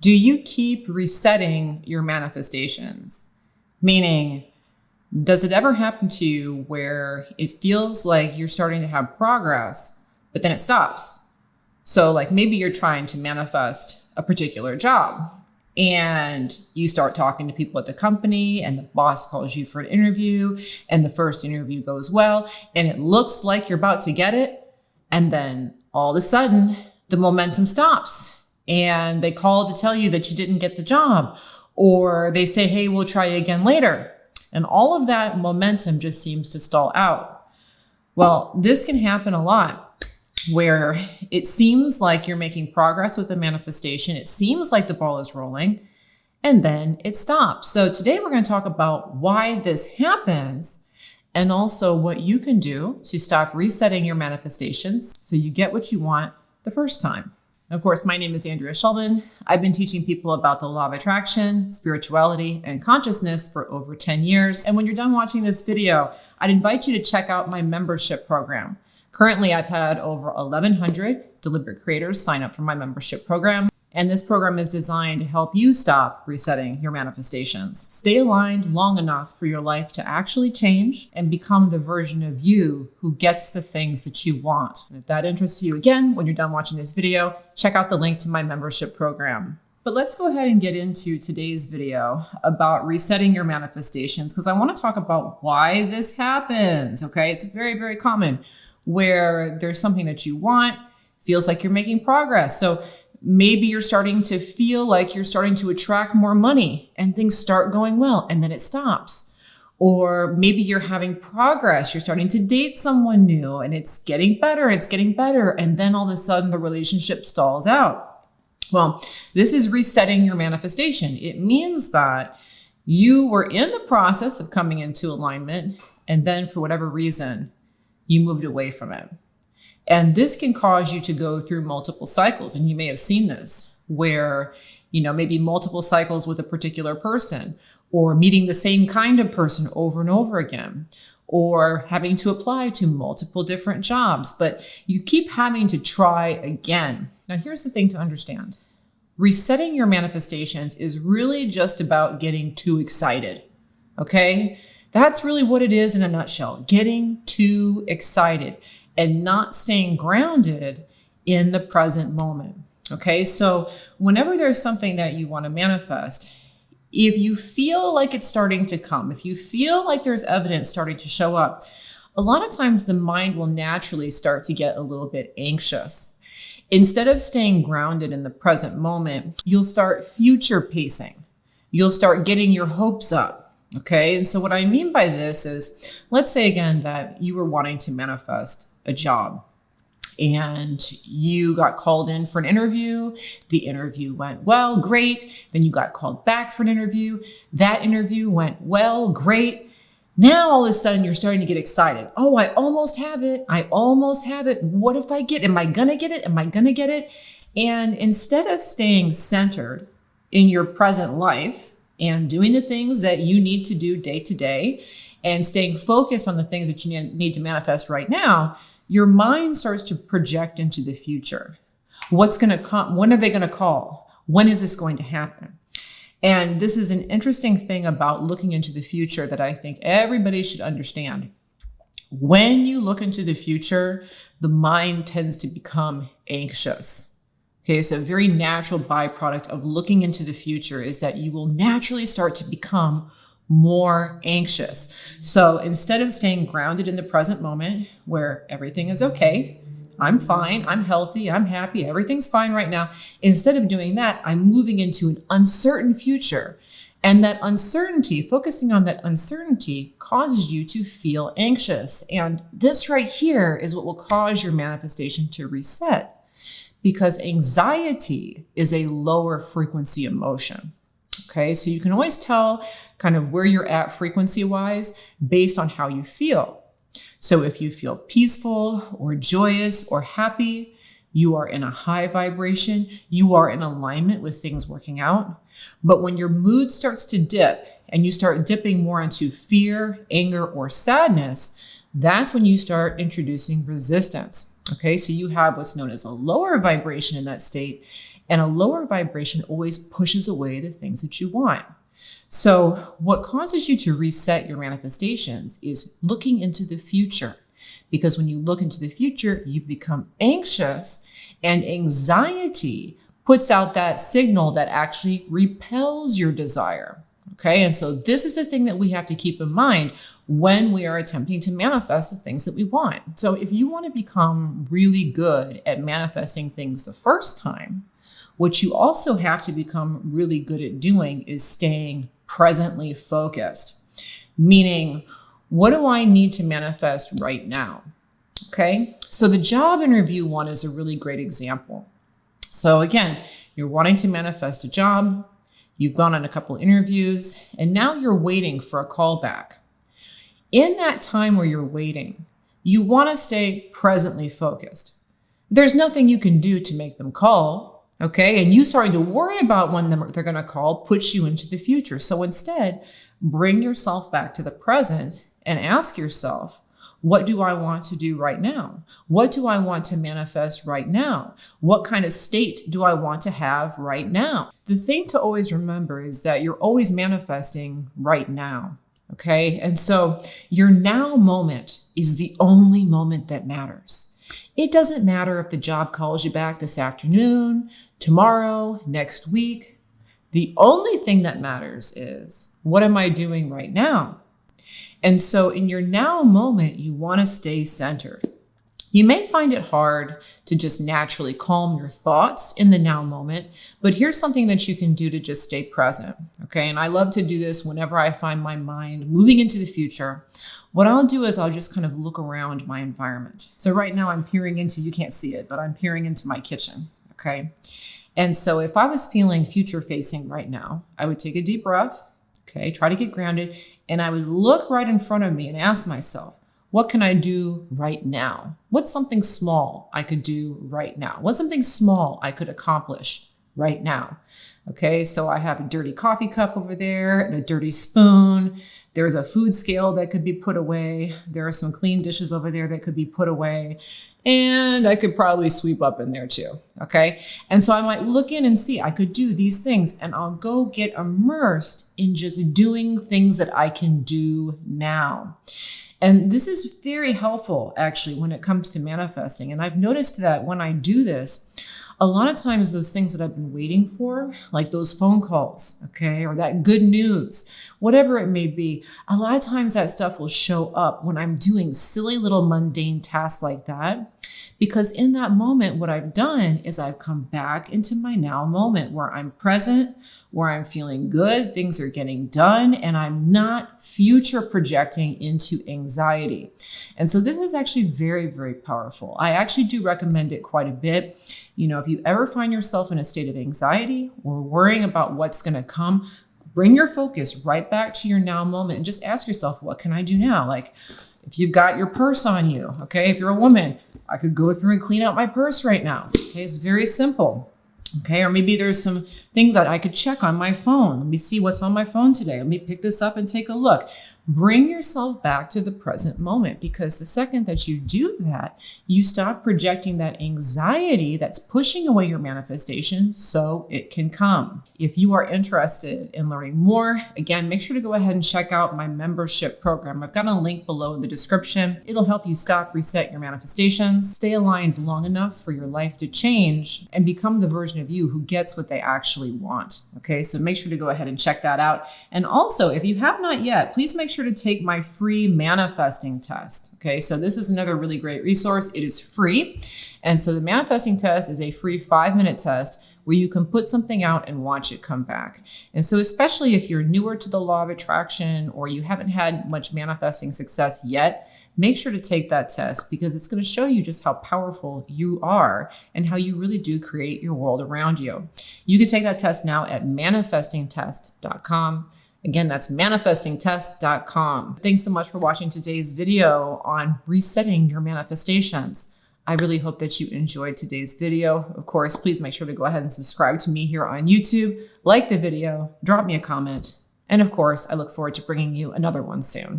Do you keep resetting your manifestations? Meaning, does it ever happen to you where it feels like you're starting to have progress, but then it stops? So like maybe you're trying to manifest a particular job and you start talking to people at the company and the boss calls you for an interview and the first interview goes well and it looks like you're about to get it. And then all of a sudden the momentum stops and they call to tell you that you didn't get the job, or they say, hey, we'll try again later. And all of that momentum just seems to stall out. Well, this can happen a lot where it seems like you're making progress with a manifestation. It seems like the ball is rolling and then it stops. So today we're going to talk about why this happens and also what you can do to stop resetting your manifestations so you get what you want the first time. Of course, my name is Andrea Schulman. I've been teaching people about the law of attraction, spirituality, and consciousness for over 10 years. And when you're done watching this video, I'd invite you to check out my membership program. Currently, I've had over 1,100 deliberate creators sign up for my membership program. And this program is designed to help you stop resetting your manifestations. Stay aligned long enough for your life to actually change and become the version of you who gets the things that you want. And if that interests you, again, when you're done watching this video, check out the link to my membership program. But let's go ahead and get into today's video about resetting your manifestations, because I want to talk about why this happens, okay? It's very, very common where there's something that you want, feels like you're making progress. So maybe you're starting to feel like you're starting to attract more money and things start going well and then it stops. Or maybe you're having progress. You're starting to date someone new and it's getting better. And then all of a sudden the relationship stalls out. Well, this is resetting your manifestation. It means that you were in the process of coming into alignment and then for whatever reason, you moved away from it. And this can cause you to go through multiple cycles. And you may have seen this where, maybe multiple cycles with a particular person, or meeting the same kind of person over and over again, or having to apply to multiple different jobs, but you keep having to try again. Now, here's the thing to understand. Resetting your manifestations is really just about getting too excited. Okay? That's really what it is in a nutshell, getting too excited and not staying grounded in the present moment. Okay, so whenever there's something that you want to manifest, if you feel like it's starting to come, if you feel like there's evidence starting to show up, a lot of times the mind will naturally start to get a little bit anxious. Instead of staying grounded in the present moment, you'll start future pacing. You'll start getting your hopes up. Okay, and so what I mean by this is, let's say again that you were wanting to manifest a job and you got called in for an interview. The interview went well, great. Then you got called back for an interview. That interview went well, great. Now all of a sudden you're starting to get excited. Oh, I almost have it. What if I get it? Am I gonna get it? And instead of staying centered in your present life and doing the things that you need to do day to day and staying focused on the things that you need to manifest right now, your mind starts to project into the future. What's going to come? When are they going to call? When is this going to happen? And this is an interesting thing about looking into the future that I think everybody should understand. When you look into the future, the mind tends to become anxious. Okay, so a very natural byproduct of looking into the future is that you will naturally start to become more anxious. So instead of staying grounded in the present moment where everything is okay, I'm fine, I'm healthy, I'm happy, everything's fine right now. Instead of doing that, I'm moving into an uncertain future. And that uncertainty, focusing on that uncertainty, causes you to feel anxious. And this right here is what will cause your manifestation to reset, because anxiety is a lower frequency emotion. Okay, so you can always tell kind of where you're at frequency-wise based on how you feel. So if you feel peaceful or joyous or happy, you are in a high vibration, you are in alignment with things working out. But when your mood starts to dip and you start dipping more into fear, anger, or sadness, that's when you start introducing resistance. Okay, so you have what's known as a lower vibration in that state. And a lower vibration always pushes away the things that you want. So what causes you to reset your manifestations is looking into the future. Because when you look into the future, you become anxious, and anxiety puts out that signal that actually repels your desire. Okay, and so this is the thing that we have to keep in mind when we are attempting to manifest the things that we want. So if you want to become really good at manifesting things the first time, what you also have to become really good at doing is staying presently focused. Meaning, what do I need to manifest right now? Okay, so the job interview one is a really great example. So again, you're wanting to manifest a job, you've gone on a couple interviews, and now you're waiting for a call back. In that time where you're waiting, you want to stay presently focused. There's nothing you can do to make them call, okay? And you starting to worry about when they're going to call puts you into the future. So instead, bring yourself back to the present and ask yourself, what do I want to do right now? What do I want to manifest right now? What kind of state do I want to have right now? The thing to always remember is that you're always manifesting right now, okay? And so your now moment is the only moment that matters. It doesn't matter if the job calls you back this afternoon, tomorrow, next week. The only thing that matters is, what am I doing right now? And so in your now moment, you want to stay centered. You may find it hard to just naturally calm your thoughts in the now moment, but here's something that you can do to just stay present, okay? And I love to do this whenever I find my mind moving into the future. What I'll do is I'll just kind of look around my environment. So right now I'm peering into, you can't see it, but I'm peering into my kitchen, okay? And so if I was feeling future facing right now, I would take a deep breath, okay, try to get grounded, and I would look right in front of me and ask myself, what can I do right now? What's something small I could do right now? What's something small I could accomplish right now? Okay, so I have a dirty coffee cup over there and a dirty spoon. There's a food scale that could be put away. There are some clean dishes over there that could be put away. And I could probably sweep up in there too, okay? And so I might look in and see, I could do these things, and I'll go get immersed in just doing things that I can do now. And this is very helpful, actually, when it comes to manifesting. And I've noticed that when I do this, a lot of times those things that I've been waiting for, like those phone calls, okay, or that good news, whatever it may be, a lot of times that stuff will show up when I'm doing silly little mundane tasks like that. Because in that moment, what I've done is I've come back into my now moment where I'm present, where I'm feeling good, things are getting done, and I'm not future projecting into anxiety. And so this is actually very, very powerful. I actually do recommend it quite a bit. You know, if you ever find yourself in a state of anxiety or worrying about what's going to come, bring your focus right back to your now moment and just ask yourself, what can I do now? Like, if you've got your purse on you, okay, if you're a woman, I could go through and clean out my purse right now. Okay, it's very simple. Okay, or maybe there's some things that I could check on my phone. Let me see what's on my phone today. Let me pick this up and take a look. Bring yourself back to the present moment, because the second that you do that, you stop projecting that anxiety that's pushing away your manifestation so it can come. If you are interested in learning more, again, make sure to go ahead and check out my membership program. I've got a link below in the description. It'll help you stop, reset your manifestations, stay aligned long enough for your life to change, and become the version of you who gets what they actually want. Okay, so make sure to go ahead and check that out. And also, if you have not yet, please make sure to take my free manifesting test. Okay, so this is another really great resource. It is free. And so the manifesting test is a free 5-minute test where you can put something out and watch it come back. And so especially if you're newer to the law of attraction or you haven't had much manifesting success yet, make sure to take that test, because it's going to show you just how powerful you are and how you really do create your world around you. You can take that test now at manifestingtest.com. Again, that's manifestingtest.com. Thanks so much for watching today's video on resetting your manifestations. I really hope that you enjoyed today's video. Of course, please make sure to go ahead and subscribe to me here on YouTube, like the video, drop me a comment, and of course, I look forward to bringing you another one soon.